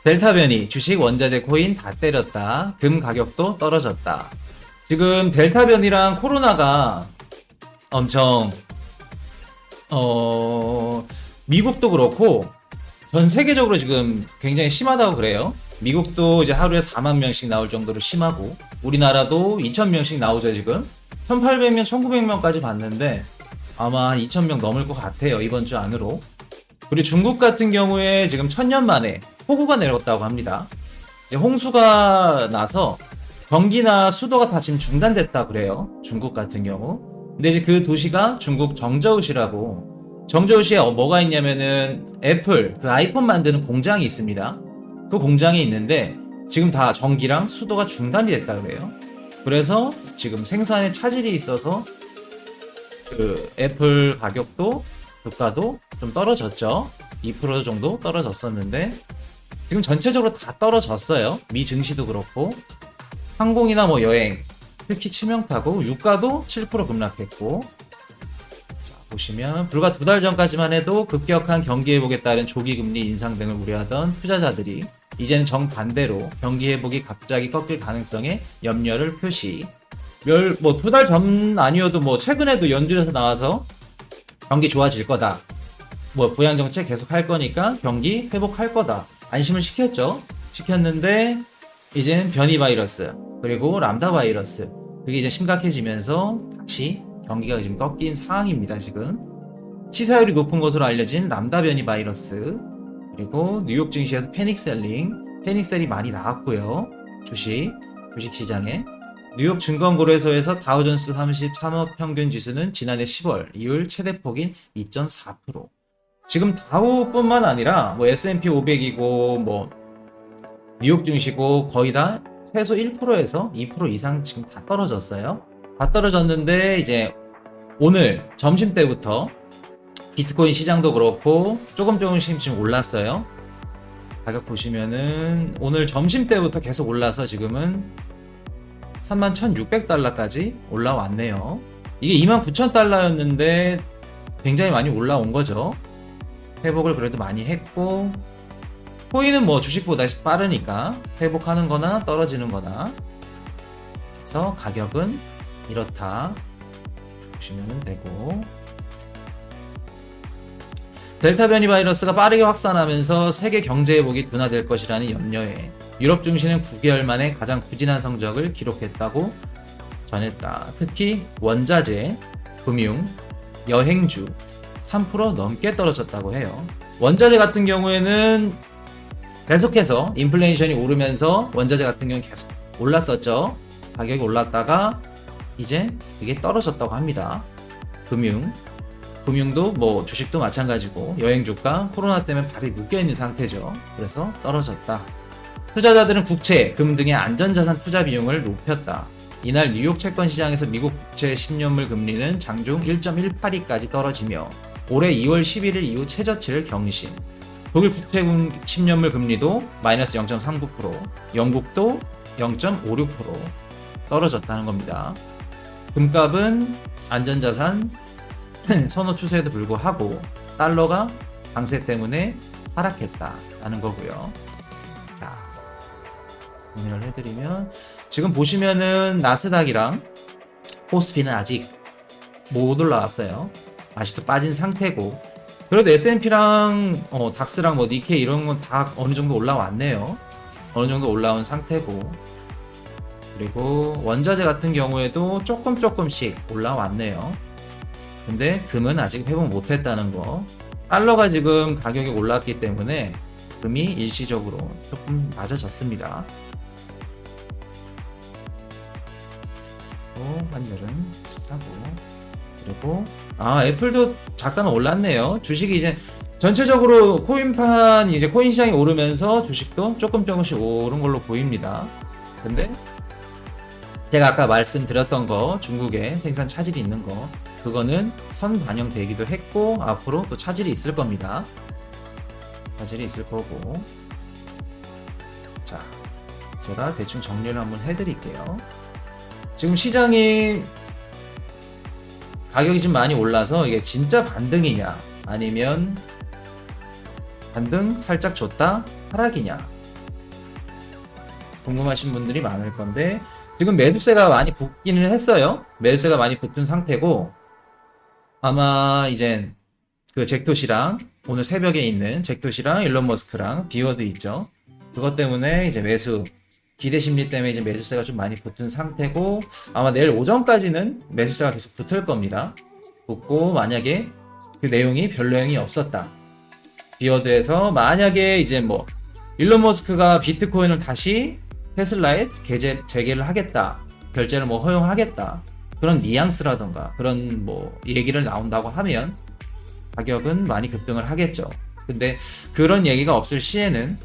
델타 변이, 주식, 원자재, 코인 다 때렸다. 금 가격도 떨어졌다. 지금 델타 변이랑 코로나가 엄청 미국도 그렇고 전 세계적으로 지금 굉장히 심하다고 그래요. 미국도 이제 하루에 4만 명씩 나올 정도로 심하고 우리나라도 2,000명씩 나오죠 지금. 1,800명, 1,900명까지 봤는데 아마 2,000명 넘을 것 같아요 이번 주 안으로. 그리고 중국 같은 경우에 지금 1,000년 만에 폭우가 내렸다고 합니다. 이제 홍수가 나서 경기나 수도가 다 지금 중단됐다 그래요. 중국 같은 경우. 근데 이제 그 도시가 중국 정저우시라고. 정저우시에 뭐가 있냐면은 애플 그 아이폰 만드는 공장이 있습니다. 그 공장이 있는데 지금 다 전기랑 수도가 중단이 됐다 그래요. 그래서 지금 생산에 차질이 있어서 그 애플 가격도 주가도 좀 떨어졌죠. 2% 정도 떨어졌었는데 지금 전체적으로 다 떨어졌어요. 미 증시도 그렇고 항공이나 뭐 여행, 특히 치명타고 유가도 7% 급락했고. 자, 보시면 불과 2달 전까지만 해도 급격한 경기 회복에 따른 조기 금리 인상 등을 우려하던 투자자들이 이제는 정반대로 경기 회복이 갑자기 꺾일 가능성에 염려를 표시. 뭐 2달 전 아니어도 뭐 최근에도 연준에서 나와서 경기 좋아질 거다. 뭐 부양 정책 계속 할 거니까 경기 회복할 거다. 안심을 시켰죠. 시켰는데 이제는 변이 바이러스 그리고 람다 바이러스 그게 이제 심각해지면서 다시 경기가 지금 꺾인 상황입니다. 지금 치사율이 높은 것으로 알려진 람다 변이 바이러스 그리고 뉴욕 증시에서 패닉셀이 많이 나왔고요. 주식 시장에 뉴욕 증권거래소에서 다우존스 30 산업 평균 지수는 지난해 10월 이후 최대폭인 2.4%. 지금 다우뿐만 아니라 뭐 S&P 500이고 뭐 뉴욕 증시고 거의 다 최소 1%에서 2% 이상 지금 다 떨어졌어요. 다 떨어졌는데 이제 오늘 점심 때부터 비트코인 시장도 그렇고 조금씩 지금 올랐어요. 가격 보시면은 오늘 점심 때부터 계속 올라서 지금은 31,600달러까지 올라왔네요. 이게 29,000달러였는데 굉장히 많이 올라온 거죠. 회복을 그래도 많이 했고 코인은 뭐 주식보다 빠르니까 회복하는 거나 떨어지는 거나. 그래서 가격은 이렇다 보시면 되고, 델타 변이 바이러스가 빠르게 확산하면서 세계 경제 회복이 둔화될 것이라는 염려에 유럽 증시는 9개월 만에 가장 부진한 성적을 기록했다고 전했다. 특히 원자재, 금융, 여행주 3% 넘게 떨어졌다고 해요. 원자재 같은 경우에는 계속해서 인플레이션이 오르면서 원자재 같은 경우는 계속 올랐었죠. 가격이 올랐다가 이제 이게 떨어졌다고 합니다. 금융도 뭐 주식도 마찬가지고 여행주가 코로나 때문에 발이 묶여있는 상태죠. 그래서 떨어졌다. 투자자들은 국채, 금 등의 안전자산 투자 비용을 높였다. 이날 뉴욕 채권 시장에서 미국 국채 10년물 금리는 장중 1.18%까지 떨어지며 올해 2월 11일 이후 최저치를 경신. 독일 국채 10년물 금리도 마이너스 0.39%, 영국도 0.56% 떨어졌다는 겁니다. 금값은 안전자산 선호 추세에도 불구하고 달러가 강세 때문에 하락했다라는 거고요. 자, 정리를 해드리면 지금 보시면은 나스닥이랑 코스피는 아직 못 올라왔어요. 아직도 빠진 상태고, 그래도 S&P랑 닥스랑 뭐 니케이 이런 건 다 어느 정도 올라왔네요. 어느 정도 올라온 상태고, 그리고 원자재 같은 경우에도 조금씩 올라왔네요. 근데 금은 아직 회복 못했다는 거. 달러가 지금 가격이 올랐기 때문에 금이 일시적으로 조금 낮아졌습니다. 환율은 비슷하고, 그리고 애플도 잠깐 올랐네요. 주식이 이제 전체적으로 코인판 이제 코인 시장이 오르면서 주식도 조금씩 오른 걸로 보입니다. 근데 제가 아까 말씀드렸던 거, 중국에 생산 차질이 있는 거, 그거는 선 반영되기도 했고 앞으로 또 차질이 있을 겁니다. 차질이 있을 거고. 자, 제가 대충 정리를 한번 해드릴게요. 지금 시장이 가격이 좀 많이 올라서 이게 진짜 반등이냐 아니면 반등 살짝 줬다 하락이냐, 궁금하신 분들이 많을 건데, 지금 매수세가 많이 붙기는 했어요. 매수세가 많이 붙은 상태고, 아마 이젠 그 잭토시랑 오늘 새벽에 있는 잭토시랑 일론 머스크랑 비워드 있죠. 그것 때문에 이제 매수 기대 심리 때문에 이제 매수세가 좀 많이 붙은 상태고, 아마 내일 오전까지는 매수세가 계속 붙을 겁니다. 붙고 만약에 그 내용이 별 내용이 없었다. 비워드에서 만약에 이제 뭐 일론 머스크가 비트코인을 다시 테슬라에 재개를 하겠다. 결제를 뭐 허용하겠다. 그런 뉘앙스라던가 그런 뭐 얘기를 나온다고 하면 가격은 많이 급등을 하겠죠. 근데 그런 얘기가 없을 시에는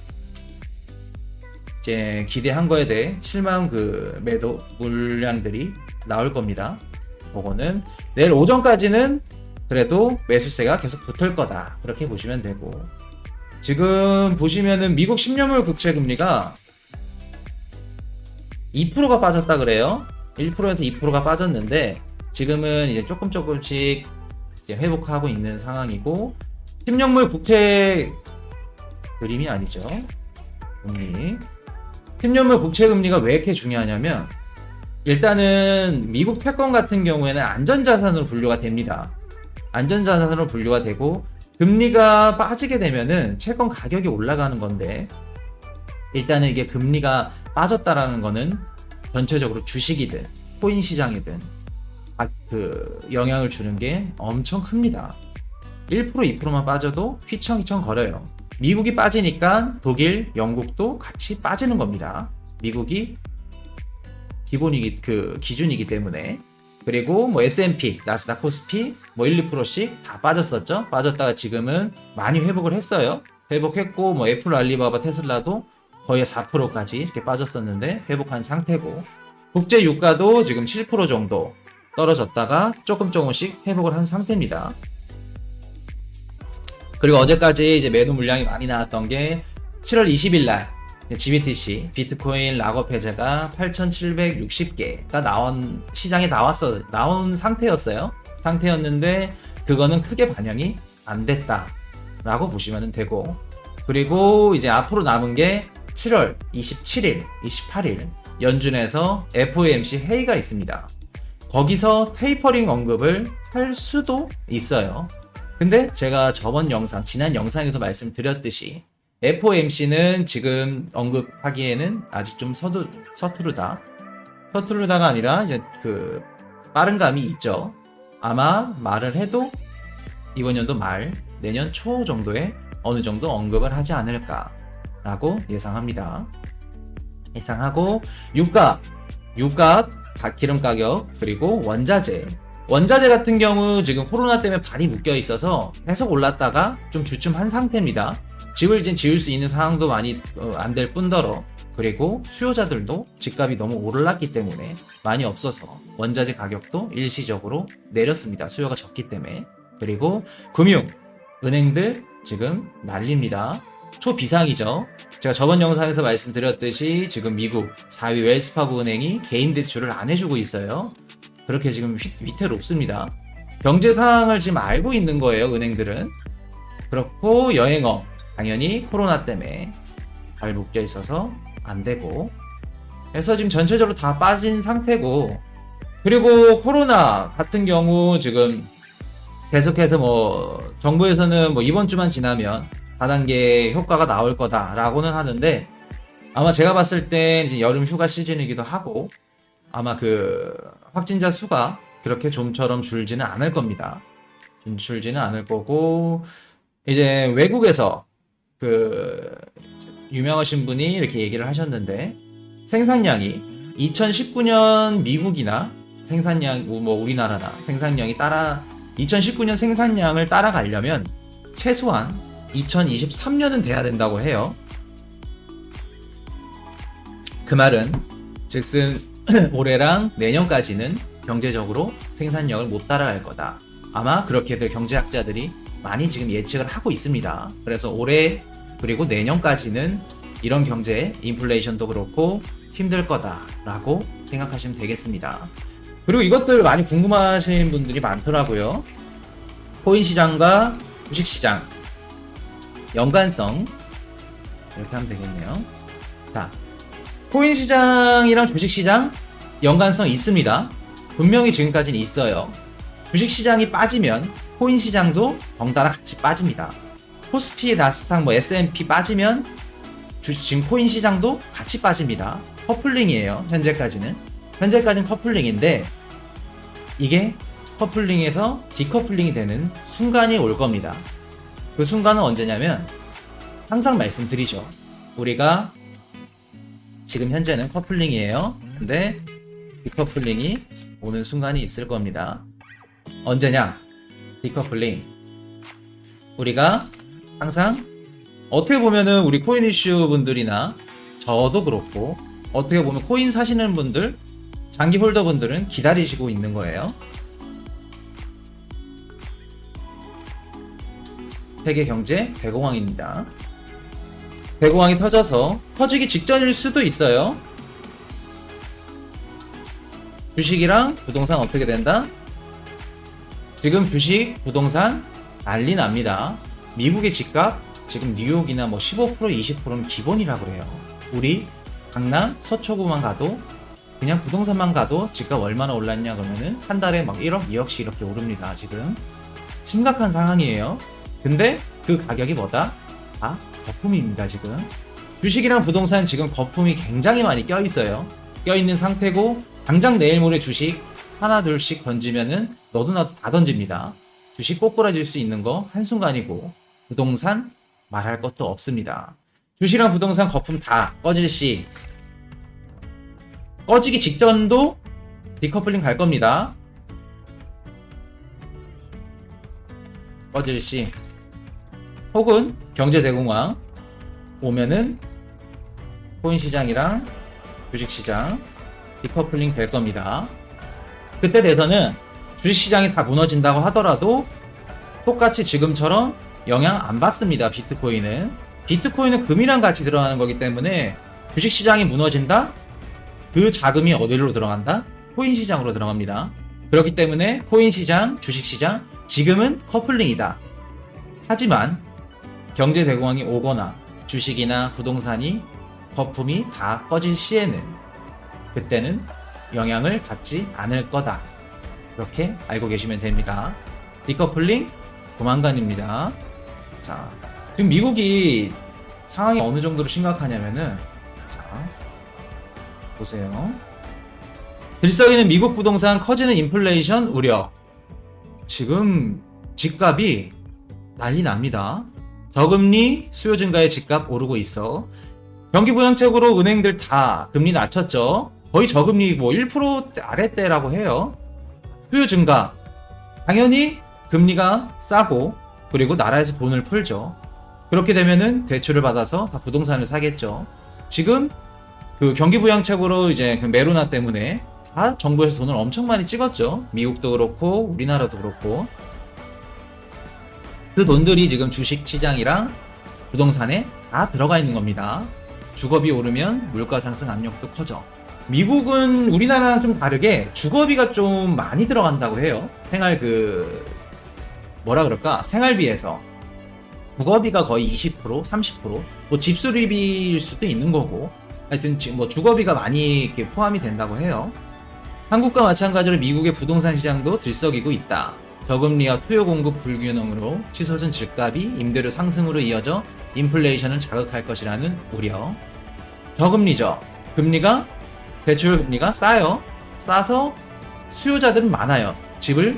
이제 기대한 거에 대해 실망 그 매도 물량들이 나올 겁니다. 그거는 내일 오전까지는 그래도 매수세가 계속 붙을 거다. 그렇게 보시면 되고, 지금 보시면은 미국 10년물 국채 금리가 2%가 빠졌다 그래요. 1%에서 2%가 빠졌는데 지금은 이제 조금씩 이제 회복하고 있는 상황이고, 10년물 국채 그림이 아니죠. 금리. 10년물 국채 금리가 왜 이렇게 중요하냐면, 일단은 미국 채권 같은 경우에는 안전자산으로 분류가 됩니다. 안전자산으로 분류가 되고, 금리가 빠지게 되면은 채권 가격이 올라가는 건데, 일단은 이게 금리가 빠졌다라는 거는 전체적으로 주식이든 코인 시장이든 그 영향을 주는 게 엄청 큽니다. 1% 2%만 빠져도 휘청휘청 거려요. 미국이 빠지니까 독일, 영국도 같이 빠지는 겁니다. 미국이 기준이기 때문에. 그리고 뭐 S&P, 나스닥, 코스피 뭐 1, 2%씩 다 빠졌었죠. 빠졌다가 지금은 많이 회복을 했어요. 회복했고, 뭐 애플, 알리바바, 테슬라도 거의 4%까지 이렇게 빠졌었는데 회복한 상태고, 국제 유가도 지금 7% 정도 떨어졌다가 조금씩 회복을 한 상태입니다. 그리고 어제까지 이제 매도 물량이 많이 나왔던 게 7월 20일 날 GBTC 비트코인 락업 해제가 8,760개가 시장에 나온 상태였는데 그거는 크게 반영이 안 됐다라고 보시면 되고, 그리고 이제 앞으로 남은 게 7월 27일, 28일 연준에서 FOMC 회의가 있습니다. 거기서 테이퍼링 언급을 할 수도 있어요. 근데 제가 지난 영상에도 말씀드렸듯이 FOMC는 지금 언급하기에는 아직 좀 서투르다가 아니라 이제 그 빠른 감이 있죠. 아마 말을 해도 이번 연도 말, 내년 초 정도에 어느 정도 언급을 하지 않을까라고 예상합니다. 예상하고, 유가, 기름 가격, 그리고 원자재 같은 경우 지금 코로나 때문에 발이 묶여 있어서 계속 올랐다가 좀 주춤한 상태입니다. 집을 지을 수 있는 상황도 많이 안 될 뿐더러, 그리고 수요자들도 집값이 너무 올랐기 때문에 많이 없어서 원자재 가격도 일시적으로 내렸습니다. 수요가 적기 때문에. 그리고 은행들 지금 난립니다. 초비상이죠. 제가 저번 영상에서 말씀드렸듯이 지금 미국 4위 웰스파고 은행이 개인 대출을 안 해주고 있어요. 그렇게 지금 위태롭습니다. 경제 상황을 지금 알고 있는 거예요, 은행들은. 그렇고, 여행업 당연히 코로나 때문에 발 묶여 있어서 안 되고, 그래서 지금 전체적으로 다 빠진 상태고, 그리고 코로나 같은 경우 지금 계속해서 뭐 정부에서는 뭐 이번 주만 지나면 4단계 효과가 나올 거다라고는 하는데, 아마 제가 봤을 때 이제 여름 휴가 시즌이기도 하고, 아마 그 확진자 수가 그렇게 좀처럼 줄지는 않을 겁니다. 줄지는 않을 거고, 이제 외국에서 그 유명하신 분이 이렇게 얘기를 하셨는데, 생산량이 2019년 미국이나 생산량, 뭐 우리나라나 생산량이 2019년 생산량을 따라가려면 최소한 2023년은 돼야 된다고 해요. 그 말은 즉슨 올해랑 내년까지는 경제적으로 생산력을 못 따라갈 거다. 아마 그렇게들 경제학자들이 많이 지금 예측을 하고 있습니다. 그래서 올해 그리고 내년까지는 이런 경제, 인플레이션도 그렇고 힘들 거다라고 생각하시면 되겠습니다. 그리고 이것들 많이 궁금하신 분들이 많더라고요. 코인 시장과 주식 시장 연관성 이렇게 하면 되겠네요. 자, 코인 시장이랑 주식 시장 연관성 있습니다. 분명히 지금까지는 있어요. 주식 시장이 빠지면 코인 시장도 덩달아 같이 빠집니다. 코스피, 나스닥, S&P 빠지면 지금 코인 시장도 같이 빠집니다. 커플링이에요. 현재까지는 커플링인데 이게 커플링에서 디커플링이 되는 순간이 올 겁니다. 그 순간은 언제냐면 항상 말씀드리죠. 우리가 지금 현재는 커플링이에요. 근데 디커플링이 오는 순간이 있을 겁니다. 언제냐? 디커플링. 우리가 항상 어떻게 보면은 우리 코인 이슈 분들이나 저도 그렇고 어떻게 보면 코인 사시는 분들, 장기 홀더 분들은 기다리시고 있는 거예요. 세계 경제 대공황입니다. 대공황이 터져서 터지기 직전일 수도 있어요. 주식이랑 부동산 어떻게 된다? 지금 주식, 부동산 난리 납니다. 미국의 집값 지금 뉴욕이나 15%, 20%는 기본이라 그래요. 우리 강남, 서초구만 가도 그냥 부동산만 가도 집값 얼마나 올랐냐 그러면은 한 달에 1억, 2억씩 이렇게 오릅니다. 지금 심각한 상황이에요. 근데 그 가격이 뭐다? 다 거품입니다. 지금 주식이랑 부동산 지금 거품이 굉장히 많이 껴있어요. 껴있는 상태고 당장 내일 모레 주식 하나 둘씩 던지면은 너도 나도 다 던집니다. 주식 꼬꾸라질 수 있는 거 한순간이고 부동산 말할 것도 없습니다. 주식이랑 부동산 거품 다 꺼질 시 꺼지기 직전도 디커플링 갈 겁니다. 꺼질 시 혹은 경제 대공황 오면은 코인 시장이랑 주식 시장 디커플링 될 겁니다. 그때 돼서는 주식 시장이 다 무너진다고 하더라도 똑같이 지금처럼 영향 안 받습니다. 비트코인은 금이랑 같이 들어가는 거기 때문에 주식 시장이 무너진다? 그 자금이 어디로 들어간다? 코인 시장으로 들어갑니다. 그렇기 때문에 코인 시장, 주식 시장 지금은 커플링이다. 하지만 경제 대공황이 오거나 주식이나 부동산이 거품이 다 꺼질 시에는 그때는 영향을 받지 않을 거다. 그렇게 알고 계시면 됩니다. 디커플링 조만간입니다. 자, 지금 미국이 상황이 어느 정도로 심각하냐면은 자, 보세요. 들썩이는 미국 부동산 커지는 인플레이션 우려. 지금 집값이 난리 납니다. 저금리 수요 증가에 집값 오르고 있어. 경기 부양책으로 은행들 다 금리 낮췄죠. 거의 저금리 1% 아래대라고 해요. 수요 증가. 당연히 금리가 싸고 그리고 나라에서 돈을 풀죠. 그렇게 되면은 대출을 받아서 다 부동산을 사겠죠. 지금 그 경기 부양책으로 이제 그 메로나 때문에 다 정부에서 돈을 엄청 많이 찍었죠. 미국도 그렇고 우리나라도 그렇고. 그 돈들이 지금 주식 시장이랑 부동산에 다 들어가 있는 겁니다. 주거비 오르면 물가 상승 압력도 커져. 미국은 우리나라랑 좀 다르게 주거비가 좀 많이 들어간다고 해요. 생활비에서. 주거비가 거의 20%, 30%, 집수리비일 수도 있는 거고, 하여튼 주거비가 많이 이렇게 포함이 된다고 해요. 한국과 마찬가지로 미국의 부동산 시장도 들썩이고 있다. 저금리와 수요 공급 불균형으로 치솟은 집값이 임대료 상승으로 이어져 인플레이션을 자극할 것이라는 우려. 저금리죠. 대출 금리가 싸요. 싸서 수요자들은 많아요. 집을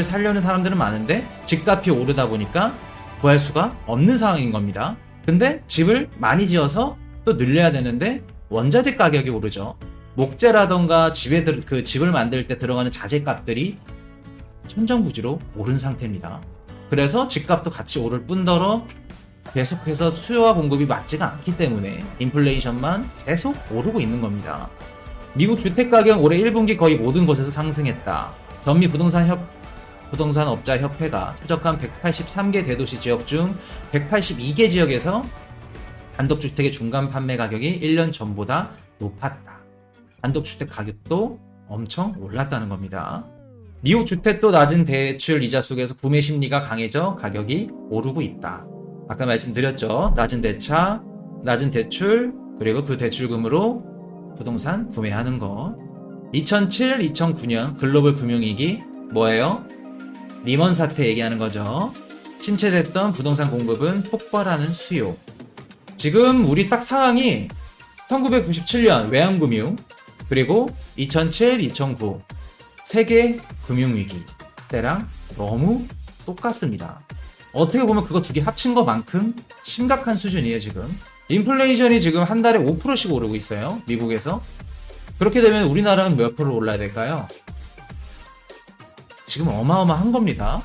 살려는 사람들은 많은데 집값이 오르다 보니까 구할 수가 없는 상황인 겁니다. 근데 집을 많이 지어서 또 늘려야 되는데 원자재 가격이 오르죠. 목재라던가 집을 만들 때 들어가는 자재값들이 천정부지로 오른 상태입니다. 그래서 집값도 같이 오를 뿐더러 계속해서 수요와 공급이 맞지가 않기 때문에 인플레이션만 계속 오르고 있는 겁니다. 미국 주택가격 올해 1분기 거의 모든 곳에서 상승했다. 전미 부동산업자 협회가 추적한 183개 대도시 지역 중 182개 지역에서 단독주택의 중간 판매 가격이 1년 전보다 높았다. 단독주택 가격도 엄청 올랐다는 겁니다. 미국 주택도 낮은 대출 이자 속에서 구매 심리가 강해져 가격이 오르고 있다. 아까 말씀드렸죠. 낮은 대출, 그리고 그 대출금으로 부동산 구매하는 거. 2007, 2009년 글로벌 금융위기 뭐예요? 리먼 사태 얘기하는 거죠. 침체됐던 부동산 공급은 폭발하는 수요. 지금 우리 딱 상황이 1997년 외환금융 그리고 2007, 2009 세계 금융위기 때랑 너무 똑같습니다. 어떻게 보면 그거 두 개 합친 것만큼 심각한 수준이에요. 지금 인플레이션이 지금 한 달에 5%씩 오르고 있어요. 미국에서. 그렇게 되면 우리나라는 몇 프로 올라야 될까요? 지금 어마어마한 겁니다.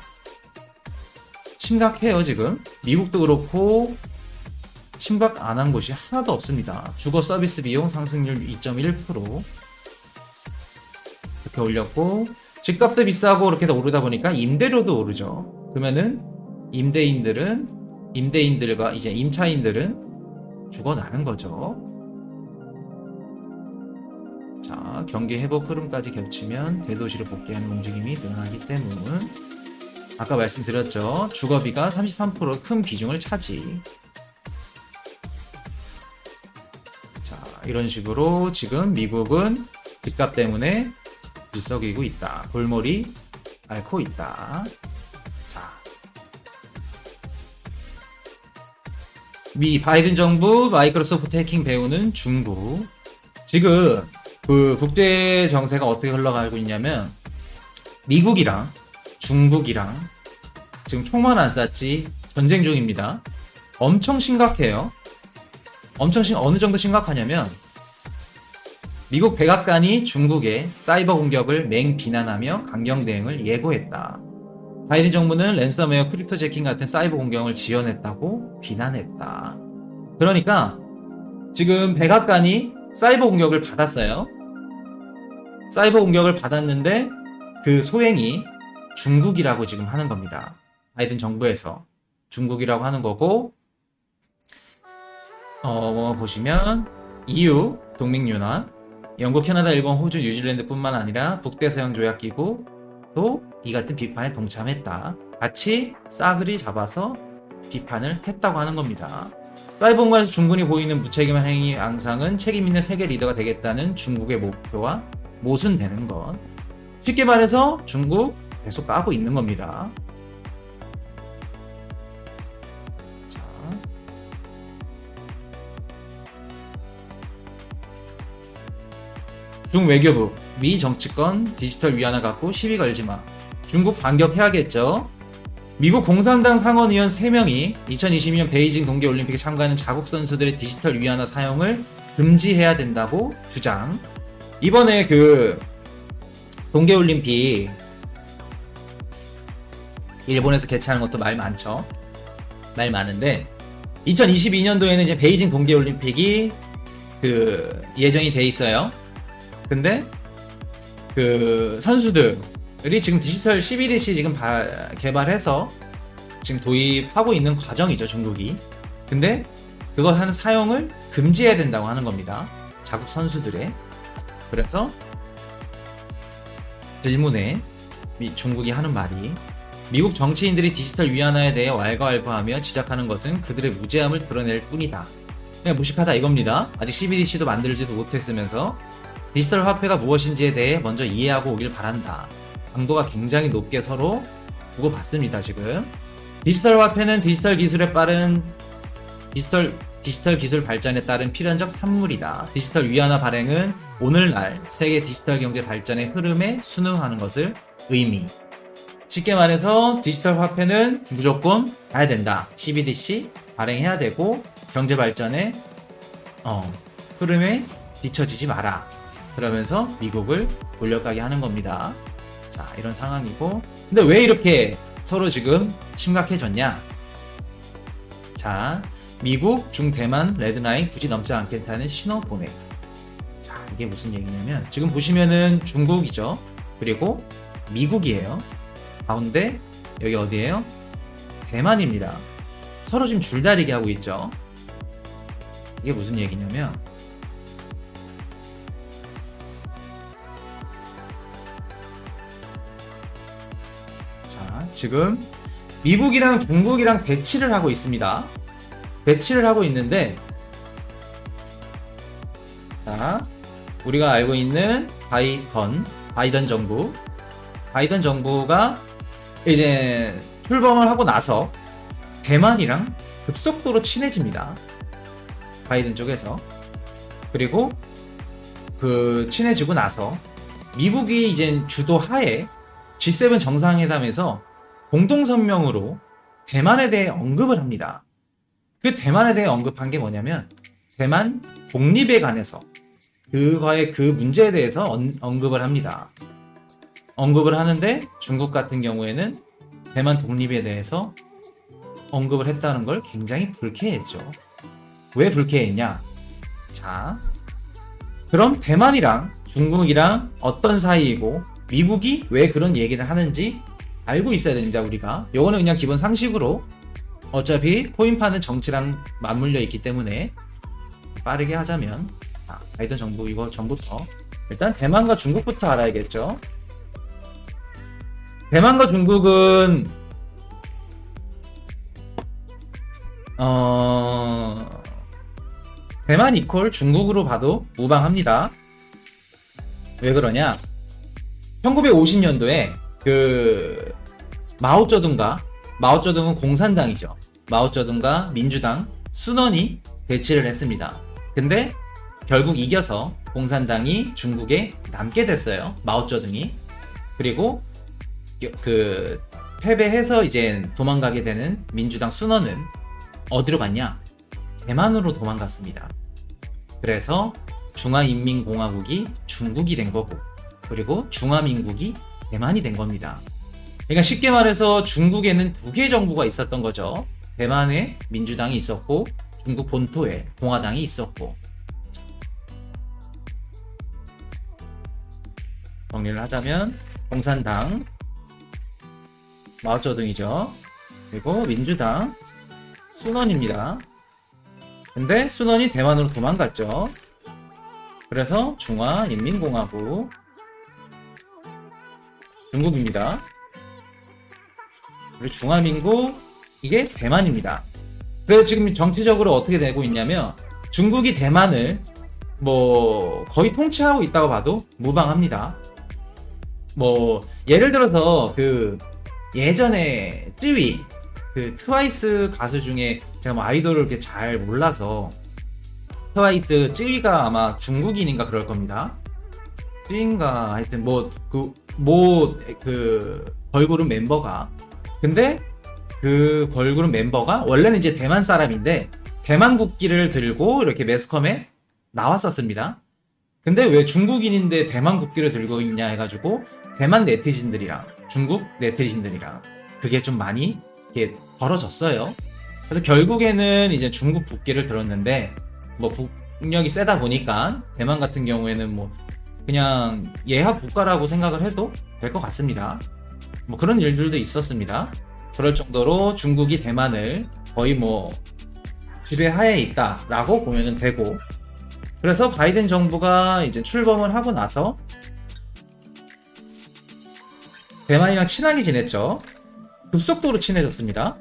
심각해요. 지금 미국도 그렇고 심각 안 한 곳이 하나도 없습니다. 주거 서비스 비용 상승률 2.1% 이렇게 올렸고, 집값도 비싸고 그렇게 오르다 보니까 임대료도 오르죠. 그러면은 임대인들과 이제 임차인들은 죽어나는 거죠. 자, 경기 회복 흐름까지 겹치면 대도시로 복귀하는 움직임이 늘어나기 때문, 아까 말씀드렸죠. 주거비가 33% 큰 비중을 차지. 자, 이런 식으로 지금 미국은 집값 때문에 들썩이고 있다. 골머리 앓고 있다. 자, 미 바이든 정부 마이크로소프트 해킹 배우는 중국. 지금 그 국제 정세가 어떻게 흘러가고 있냐면 미국이랑 중국이랑 지금 총만 안 쐈지 전쟁 중입니다. 엄청 심각해요. 어느 정도 심각하냐면 미국 백악관이 중국의 사이버 공격을 맹비난하며 강경 대응을 예고했다. 바이든 정부는 랜섬웨어, 크립토 제킹 같은 사이버 공격을 지원했다고 비난했다. 그러니까 지금 백악관이 사이버 공격을 받았어요. 사이버 공격을 받았는데 그 소행이 중국이라고 지금 하는 겁니다. 바이든 정부에서 중국이라고 하는 거고, 보시면 EU, 동맹연합, 영국, 캐나다, 일본, 호주, 뉴질랜드뿐만 아니라 국대서양조약기구도 이 같은 비판에 동참했다. 같이 싸그리 잡아서 비판을 했다고 하는 겁니다. 사이버 공간에서 중국이 보이는 무책임한 행위 양상은 책임있는 세계 리더가 되겠다는 중국의 목표와 모순되는 것. 쉽게 말해서 중국 계속 까고 있는 겁니다. 자, 중외교부, 미 정치권 디지털 위안화 갖고 시비 걸지 마. 중국 반격해야겠죠. 미국 공산당 상원의원 3명이 2022년 베이징 동계올림픽에 참가하는 자국 선수들의 디지털 위안화 사용을 금지해야 된다고 주장. 이번에 그 동계올림픽 일본에서 개최하는 것도 말 많죠. 말 많은데 2022년도에는 이제 베이징 동계올림픽이 그 예정이 돼 있어요. 근데 그 선수들이 지금 디지털 CBDC 지금 개발해서 지금 도입하고 있는 과정이죠, 중국이. 근데 그거 하는 사용을 금지해야 된다고 하는 겁니다. 자국 선수들의. 그래서 질문에 중국이 하는 말이, 미국 정치인들이 디지털 위안화에 대해 왈가왈부하며 지적하는 것은 그들의 무죄함을 드러낼 뿐이다. 그냥 무식하다 이겁니다. 아직 CBDC도 만들지도 못했으면서 디지털 화폐가 무엇인지에 대해 먼저 이해하고 오길 바란다. 강도가 굉장히 높게 서로 주고받습니다. 지금 디지털 화폐는 디지털 기술 발전에 따른 필연적 산물이다. 디지털 위안화 발행은 오늘날 세계 디지털 경제 발전의 흐름에 순응하는 것을 의미. 쉽게 말해서 디지털 화폐는 무조건 가야 된다. CBDC 발행해야 되고 경제 발전의 흐름에 뒤처지지 마라. 그러면서 미국을 돌려가게 하는 겁니다. 자, 이런 상황이고, 근데 왜 이렇게 서로 지금 심각해졌냐? 자, 미국, 중, 대만 레드라인 굳이 넘지 않겠다는 신호 보내. 자, 이게 무슨 얘기냐면 지금 보시면은 중국이죠. 그리고 미국이에요. 가운데 여기 어디예요? 대만입니다. 서로 지금 줄다리기 하고 있죠. 이게 무슨 얘기냐면 지금 미국이랑 중국이랑 대치를 하고 있습니다. 대치를 하고 있는데 자, 우리가 알고 있는 바이든 정부가 이제 출범을 하고 나서 대만이랑 급속도로 친해집니다. 바이든 쪽에서. 그리고 그 친해지고 나서 미국이 이제 주도하에 G7 정상회담에서 공동성명으로 대만에 대해 언급을 합니다. 그 대만에 대해 언급한 게 뭐냐면 대만 독립에 관해서 그 문제에 대해서 언급을 합니다. 언급을 하는데 중국 같은 경우에는 대만 독립에 대해서 언급을 했다는 걸 굉장히 불쾌했죠. 왜 불쾌했냐? 자, 그럼 대만이랑 중국이랑 어떤 사이이고 미국이 왜 그런 얘기를 하는지 알고 있어야 됩니다. 우리가 요거는 그냥 기본 상식으로 어차피 코인파는 정치랑 맞물려 있기 때문에 빠르게 하자면 바이든 정부 이거 전부터 일단 대만과 중국부터 알아야겠죠. 대만과 중국은 대만 이퀄 중국으로 봐도 무방합니다. 왜 그러냐? 1950년도에 그 마오쩌둥은 공산당이죠. 마오쩌둥과 민주당 순원이 대치를 했습니다. 근데 결국 이겨서 공산당이 중국에 남게 됐어요. 마오쩌둥이. 그리고 그 패배해서 이제 도망가게 되는 민주당 순원은 어디로 갔냐? 대만으로 도망갔습니다. 그래서 중화인민공화국이 중국이 된 거고, 그리고 중화민국이 대만이 된 겁니다. 그러니까 쉽게 말해서 중국에는 두 개의 정부가 있었던 거죠. 대만에 민주당이 있었고 중국 본토에 공화당이 있었고. 정리를 하자면 공산당 마오쩌둥이죠. 그리고 민주당 순원입니다. 근데 순원이 대만으로 도망갔죠. 그래서 중화인민공화국 중국입니다. 그리고 중화민국 이게 대만입니다. 그래서 지금 정치적으로 어떻게 되고 있냐면 중국이 대만을 뭐 거의 통치하고 있다고 봐도 무방합니다. 뭐 예를 들어서 그 예전에 쯔위 그 트와이스 가수 중에 제가 뭐 아이돌을 이렇게 잘 몰라서 트와이스 쯔위가 아마 중국인인가 그럴 겁니다. 쯔위인가 하여튼 그 걸그룹 멤버가 근데 그 걸그룹 멤버가 원래는 이제 대만 사람인데 대만 국기를 들고 이렇게 매스컴에 나왔었습니다. 근데 왜 중국인인데 대만 국기를 들고 있냐 해가지고 대만 네티즌들이랑 중국 네티즌들이랑 그게 좀 많이 이렇게 벌어졌어요. 그래서 결국에는 이제 중국 국기를 들었는데 뭐 국력이 세다 보니까 대만 같은 경우에는 뭐 그냥 예하 국가라고 생각을 해도 될 것 같습니다. 뭐 그런 일들도 있었습니다. 그럴 정도로 중국이 대만을 거의 뭐 지배하에 있다라고 보면 되고, 그래서 바이든 정부가 이제 출범을 하고 나서 대만이랑 친하게 지냈죠. 급속도로 친해졌습니다.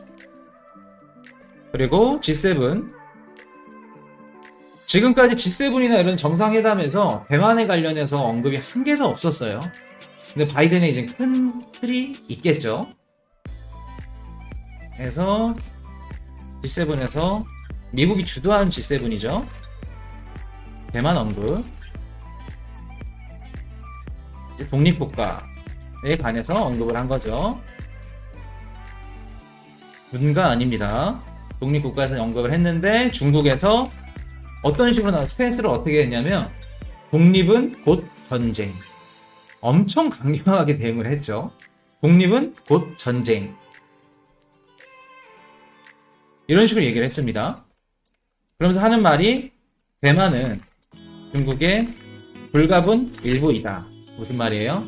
그리고 G7 지금까지 G7이나 이런 정상회담에서 대만에 관련해서 언급이 한 개도 없었어요. 근데 바이든의 이제 큰 틀이 있겠죠. 그래서 G7에서 미국이 주도한 G7이죠. 대만 언급. 이제 독립국가에 관해서 언급을 한 거죠. 문가 아닙니다. 독립국가에서 언급을 했는데 중국에서 어떤 식으로 스탠스를 어떻게 했냐면 독립은 곧 전쟁. 엄청 강력하게 대응을 했죠. 독립은 곧 전쟁. 이런 식으로 얘기를 했습니다. 그러면서 하는 말이 대만은 중국의 불가분 일부이다. 무슨 말이에요?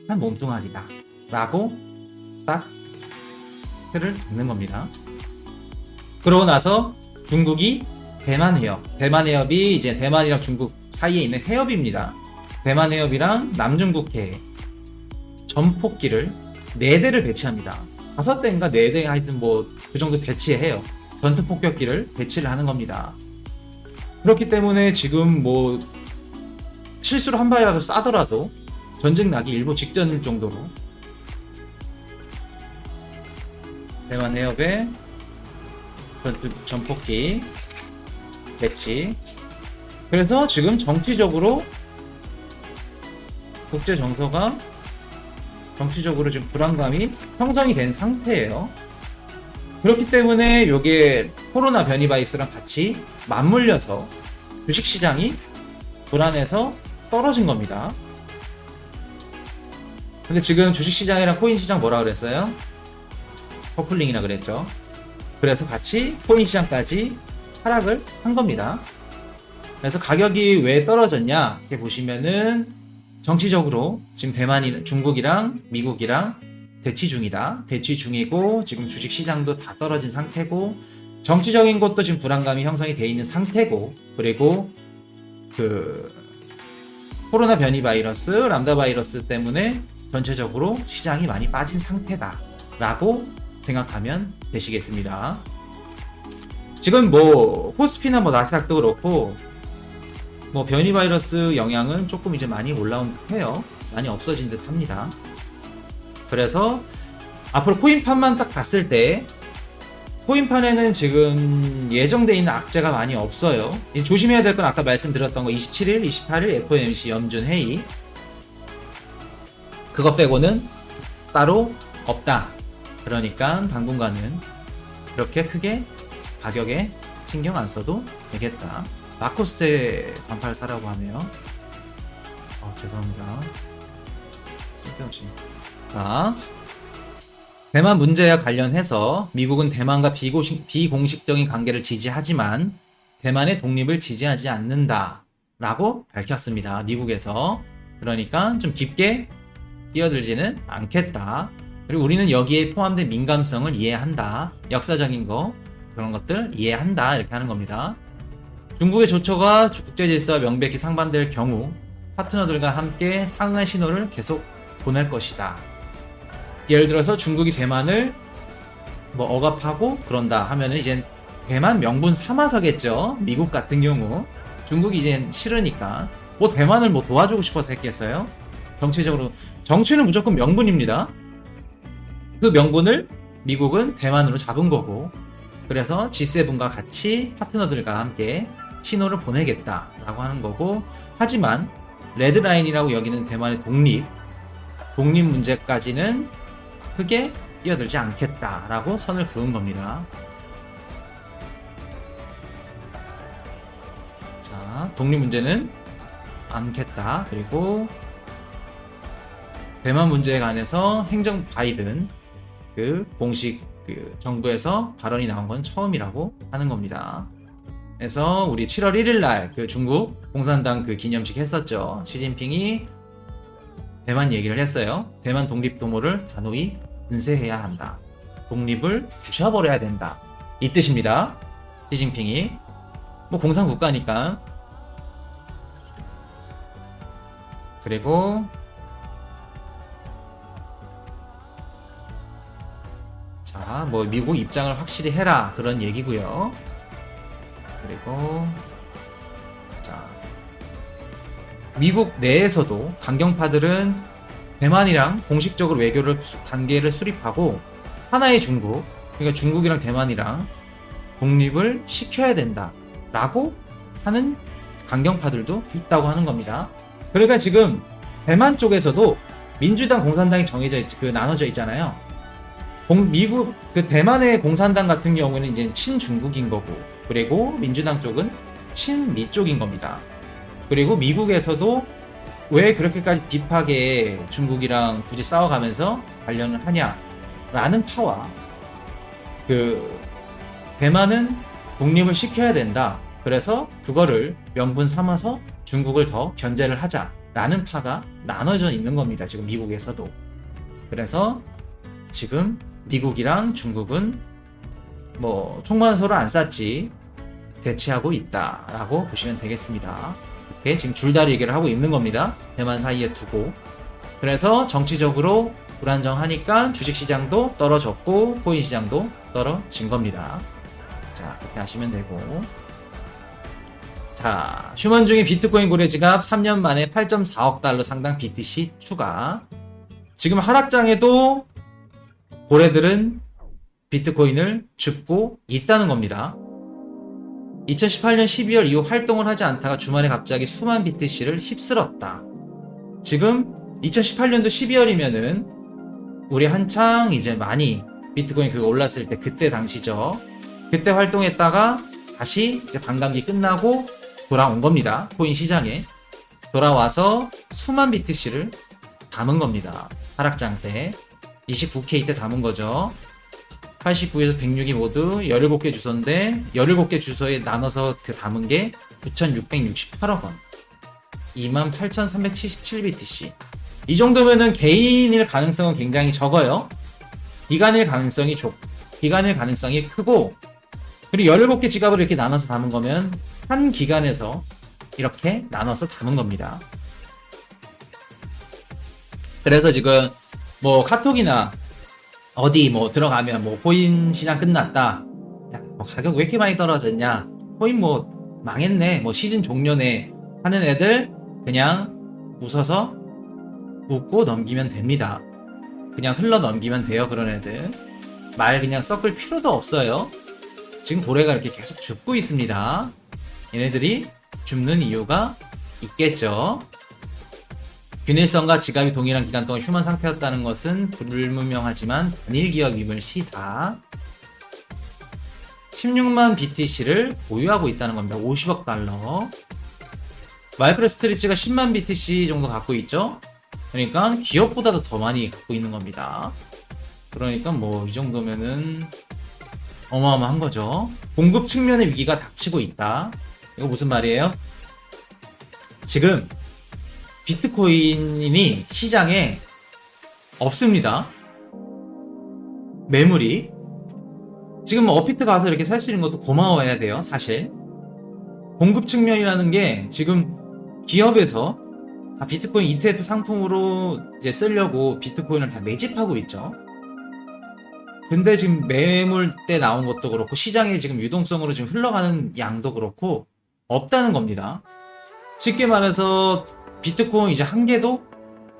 한 몸뚱아리다. 라고 딱 틀을 듣는 겁니다. 그러고 나서 중국이 대만 해협이 이제 대만이랑 중국 사이에 있는 해협입니다. 대만 해협이랑 남중국해에 전폭기를 4대를 배치합니다. 5대인가 4대 하여튼 뭐 그 정도 배치해요. 전투 폭격기를 배치를 하는 겁니다. 그렇기 때문에 지금 뭐 실수로 한 발이라도 싸더라도 전쟁 나기 일보 직전일 정도로 대만 해협에 전폭기 배치. 그래서 지금 정치적으로 국제 정서가 정치적으로 지금 불안감이 형성이 된 상태예요. 그렇기 때문에 요게 코로나 변이 바이러스랑 같이 맞물려서 주식시장이 불안해서 떨어진 겁니다. 근데 지금 주식시장이랑 코인시장 뭐라 그랬어요? 커플링이라 그랬죠. 그래서 같이 코인시장까지 하락을 한 겁니다. 그래서 가격이 왜 떨어졌냐 이렇게 보시면은 정치적으로 지금 대만이 중국이랑 미국이랑 대치 중이다. 대치 중이고 지금 주식시장도 다 떨어진 상태고 정치적인 것도 지금 불안감이 형성이 돼 있는 상태고 그리고 그 코로나 변이 바이러스, 람다 바이러스 때문에 전체적으로 시장이 많이 빠진 상태다 라고 생각하면 되시겠습니다. 지금 뭐 코스피나 뭐 나스닥도 그렇고 뭐 변이 바이러스 영향은 조금 이제 많이 올라온 듯해요. 많이 없어진 듯합니다. 그래서 앞으로 코인판만 딱 봤을 때 코인판에는 지금 예정돼 있는 악재가 많이 없어요. 조심해야 될 건 아까 말씀드렸던 거 27일, 28일 FOMC 연준 회의 그것 빼고는 따로 없다. 그러니까 당분간은 그렇게 크게 가격에 신경 안 써도 되겠다. 라코스테 반팔 사라고 하네요. 죄송합니다. 쓸데없이. 자, 대만 문제와 관련해서 미국은 대만과 비공식적인 관계를 지지하지만 대만의 독립을 지지하지 않는다 라고 밝혔습니다. 미국에서. 그러니까 좀 깊게 끼어들지는 않겠다. 그리고 우리는 여기에 포함된 민감성을 이해한다. 역사적인 거 그런 것들 이해한다. 이렇게 하는 겁니다. 중국의 조처가 국제질서와 명백히 상반될 경우 파트너들과 함께 상응한 신호를 계속 보낼 것이다. 예를 들어서 중국이 대만을 뭐 억압하고 그런다 하면은 이젠 대만 명분 삼아서겠죠. 미국 같은 경우 중국이 이젠 싫으니까 뭐 대만을 뭐 도와주고 싶어서 했겠어요. 정치적으로 정치는 무조건 명분입니다. 그 명분을 미국은 대만으로 잡은 거고 그래서 G7과 같이 파트너들과 함께 신호를 보내겠다라고 하는 거고 하지만 레드라인이라고 여기는 대만의 독립 문제까지는 크게 끼어들지 않겠다라고 선을 그은 겁니다. 자, 독립 문제는 않겠다. 그리고 대만 문제에 관해서 행정 바이든 그 공식 그 정부에서 발언이 나온 건 처음이라고 하는 겁니다. 그래서 우리 7월 1일 날 그 중국 공산당 그 기념식 했었죠. 시진핑이 대만 얘기를 했어요. 대만 독립 도모를 단호히 분쇄해야 한다. 독립을 부셔버려야 된다. 이 뜻입니다. 시진핑이 뭐 공산국가니까. 그리고 자, 뭐 미국 입장을 확실히 해라 그런 얘기고요. 그리고 자, 미국 내에서도 강경파들은 대만이랑 공식적으로 관계를 수립하고 하나의 중국, 그러니까 중국이랑 대만이랑 독립을 시켜야 된다 라고 하는 강경파들도 있다고 하는 겁니다. 그러니까 지금 대만 쪽에서도 민주당, 공산당이 나눠져 있잖아요. 미국, 대만의 공산당 같은 경우는 이제 친중국인 거고, 그리고 민주당 쪽은 친미 쪽인 겁니다. 그리고 미국에서도 왜 그렇게까지 딥하게 중국이랑 굳이 싸워가면서 관련을 하냐라는 파와 대만은 독립을 시켜야 된다. 그래서 그거를 명분 삼아서 중국을 더 견제를 하자라는 파가 나눠져 있는 겁니다. 지금 미국에서도. 그래서 지금 미국이랑 중국은 뭐 총만 서로 안 쐈지 대치하고 있다라고 보시면 되겠습니다. 이렇게 지금 줄다리 얘기를 하고 있는 겁니다. 대만 사이에 두고. 그래서 정치적으로 불안정하니까 주식시장도 떨어졌고 코인시장도 떨어진 겁니다. 자, 그렇게 하시면 되고. 자, 슈먼 중에 비트코인 거래 지갑 3년 만에 8.4억 달러 상당 BTC 추가. 지금 하락장에도 고래들은 비트코인을 줍고 있다는 겁니다. 2018년 12월 이후 활동을 하지 않다가 주말에 갑자기 수만 BTC를 휩쓸었다. 지금 2018년도 12월이면은 우리 한창 이제 많이 비트코인 그거 올랐을 때 그때 당시죠. 그때 활동했다가 다시 이제 반감기 끝나고 돌아온 겁니다. 코인 시장에 돌아와서 수만 BTC를 담은 겁니다. 하락장 때 29K 때 담은 거죠. 89에서 106이 모두 17개 주소인데 17개 주소에 나눠서 그 담은 게 9,668억 원. 28,377BTC. 이 정도면은 개인일 가능성은 굉장히 적어요. 기간일 가능성이 기간일 가능성이 크고, 그리고 17개 지갑을 이렇게 나눠서 담은 거면 한 기간에서 이렇게 나눠서 담은 겁니다. 그래서 지금 뭐 카톡이나 어디 뭐 들어가면 뭐 코인 시장 끝났다. 야, 뭐 가격 왜 이렇게 많이 떨어졌냐? 코인 뭐 망했네. 뭐 시즌 종료네. 하는 애들 그냥 웃어서 웃고 넘기면 됩니다. 그냥 흘러 넘기면 돼요. 그런 애들. 말 그냥 섞을 필요도 없어요. 지금 고래가 이렇게 계속 죽고 있습니다. 얘네들이 죽는 이유가 있겠죠. 균일성과 지갑이 동일한 기간 동안 휴먼 상태였다는 것은 불분명하지만 단일 기업임을 시사. 16만 BTC를 보유하고 있다는 겁니다. 50억 달러. 마이크로 스트리치가 10만 BTC 정도 갖고 있죠. 그러니까 기업보다도 더 많이 갖고 있는 겁니다. 그러니까 뭐 이 정도면은 어마어마한 거죠. 공급 측면의 위기가 닥치고 있다. 이거 무슨 말이에요? 지금 비트코인이 시장에 없습니다. 매물이. 지금 업비트 가서 이렇게 살 수 있는 것도 고마워해야 돼요. 사실 공급 측면이라는 게 지금 기업에서 다 비트코인 ETF 상품으로 이제 쓰려고 비트코인을 다 매집하고 있죠. 근데 지금 매물 때 나온 것도 그렇고 시장에 지금 유동성으로 지금 흘러가는 양도 그렇고 없다는 겁니다. 쉽게 말해서 비트코인 이제 한 개도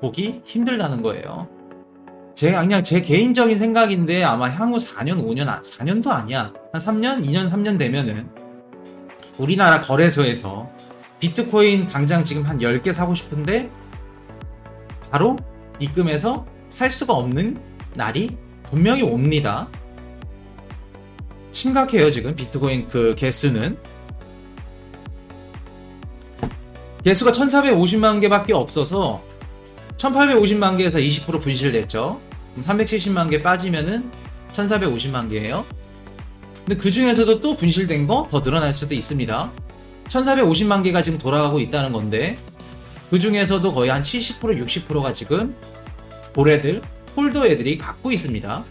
보기 힘들다는 거예요. 그냥 제 개인적인 생각인데 아마 향후 4년, 5년, 4년도 아니야. 한 3년, 2년, 3년 되면은 우리나라 거래소에서 비트코인 당장 지금 한 10개 사고 싶은데 바로 입금해서 살 수가 없는 날이 분명히 옵니다. 심각해요. 지금 비트코인 그 개수는. 개수가 1450만 개밖에 없어서 1850만 개에서 20% 분실됐죠. 그럼 370만 개 빠지면은 1450만 개예요. 근데 그 중에서도 또 분실된 거 더 늘어날 수도 있습니다. 1450만 개가 지금 돌아가고 있다는 건데 그 중에서도 거의 한 70% 60%가 지금 고래들, 홀더 애들이 갖고 있습니다.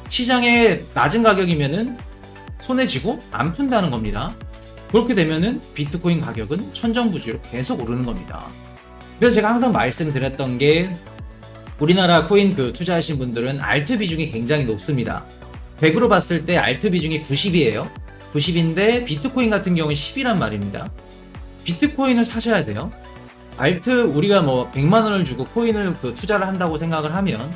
시장에 낮은 가격이면은 손에 쥐고 안 푼다는 겁니다. 그렇게 되면은 비트코인 가격은 천정부지로 계속 오르는 겁니다. 그래서 제가 항상 말씀드렸던 게 우리나라 코인 그 투자하신 분들은 알트 비중이 굉장히 높습니다. 100으로 봤을 때 알트 비중이 90이에요. 90인데 비트코인 같은 경우는 10이란 말입니다. 비트코인을 사셔야 돼요. 알트 우리가 뭐 100만 원을 주고 코인을 그 투자를 한다고 생각을 하면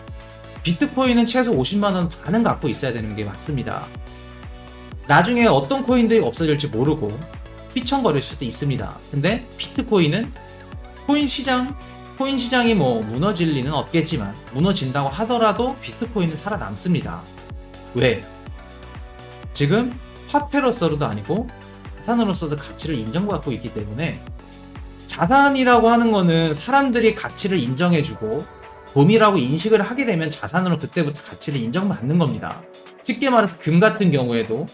비트코인은 최소 50만 원 반은 갖고 있어야 되는 게 맞습니다. 나중에 어떤 코인들이 없어질지 모르고 휘청거릴 수도 있습니다. 근데 비트코인은 코인 시장이 뭐 무너질 리는 없겠지만 무너진다고 하더라도 비트코인은 살아남습니다. 왜? 지금 화폐로서도 아니고 자산으로서도 가치를 인정받고 있기 때문에 자산이라고 하는 거는 사람들이 가치를 인정해주고 돈이라고 인식을 하게 되면 자산으로 그때부터 가치를 인정받는 겁니다. 쉽게 말해서 금 같은 경우에도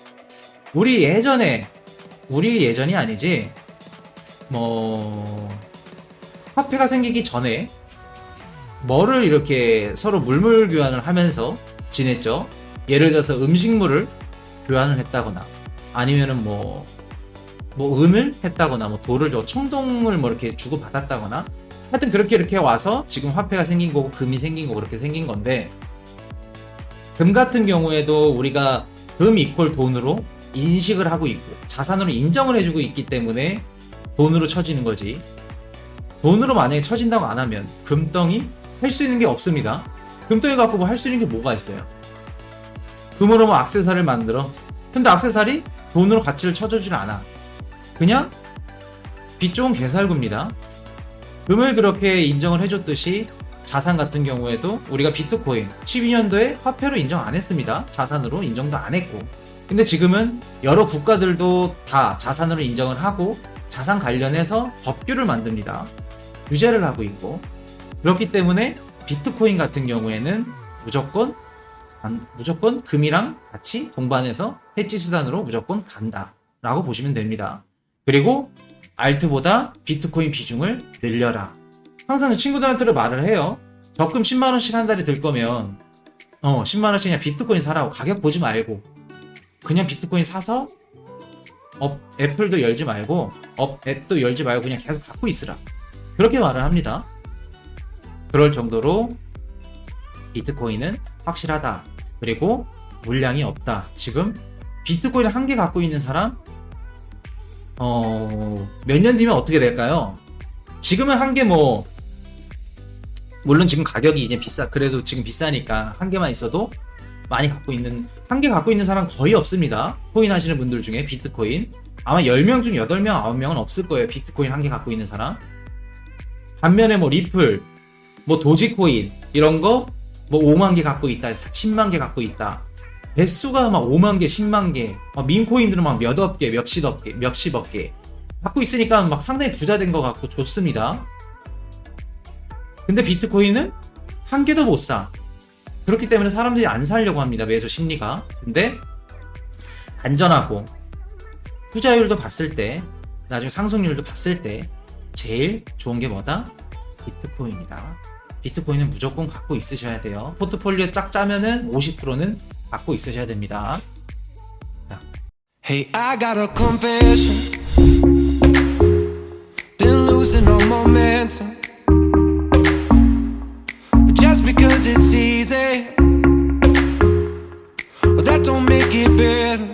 우리 예전이 아니지 뭐 화폐가 생기기 전에 뭐를 이렇게 서로 물물 교환을 하면서 지냈죠. 예를 들어서 음식물을 교환을 했다거나 아니면은 뭐 은을 했다거나 뭐 돌을 청동을 뭐 이렇게 주고 받았다거나 하여튼 그렇게 이렇게 와서 지금 화폐가 생긴 거고 금이 생긴 거고 그렇게 생긴 건데 금 같은 경우에도 우리가 금 이퀄 돈으로 인식을 하고 있고 자산으로 인정을 해주고 있기 때문에 돈으로 쳐지는 거지. 돈으로 만약에 쳐진다고 안 하면 금덩이 할 수 있는 게 없습니다. 금덩이 갖고 뭐 할 수 있는 게 뭐가 있어요? 금으로 뭐 액세서리를 만들어. 근데 액세서리 돈으로 가치를 쳐주질 않아. 그냥 빛 좋은 개살구입니다. 금을 그렇게 인정을 해줬듯이 자산 같은 경우에도 우리가 비트코인 12년도에 화폐로 인정 안 했습니다. 자산으로 인정도 안 했고. 근데 지금은 여러 국가들도 다 자산으로 인정을 하고 자산 관련해서 법규를 만듭니다. 규제를 하고 있고. 그렇기 때문에 비트코인 같은 경우에는 무조건 금이랑 같이 동반해서 해지 수단으로 무조건 간다 라고 보시면 됩니다. 그리고 알트보다 비트코인 비중을 늘려라. 항상 친구들한테 말을 해요. 적금 10만원씩 한 달에 들 거면 10만원씩 그냥 비트코인 사라고. 가격 보지 말고 그냥 비트코인 사서 애플도 열지 말고 앱도 열지 말고 그냥 계속 갖고 있으라. 그렇게 말을 합니다. 그럴 정도로 비트코인은 확실하다. 그리고 물량이 없다. 지금 비트코인 한 개 갖고 있는 사람 몇 년 뒤면 어떻게 될까요? 지금은 한 개 물론 지금 가격이 이제 그래도 지금 비싸니까 한 개만 있어도 많이 한 개 갖고 있는 사람 거의 없습니다. 코인 하시는 분들 중에 비트코인 아마 10명 중 8명, 9명은 없을 거예요. 비트코인 한 개 갖고 있는 사람. 반면에 리플, 도지코인 이런 거 5만 개 갖고 있다, 10만 개 갖고 있다. 배수가 막 5만 개, 10만 개, 민코인들은 막 몇억 개, 몇십억 개 갖고 있으니까 막 상당히 부자 된 것 같고 좋습니다. 근데 비트코인은 한 개도 못 사. 그렇기 때문에 사람들이 안 사려고 합니다. 매수 심리가. 근데 안전하고 투자율도 봤을 때, 나중에 상승률도 봤을 때 제일 좋은 게 뭐다? 비트코인이다. 비트코인은 무조건 갖고 있으셔야 돼요. 포트폴리오 쫙 짜면은 50%는 갖고 있으셔야 됩니다. 자. Hey, I got a confession. Been losing all momentum. Just because it's easy, that don't make it better.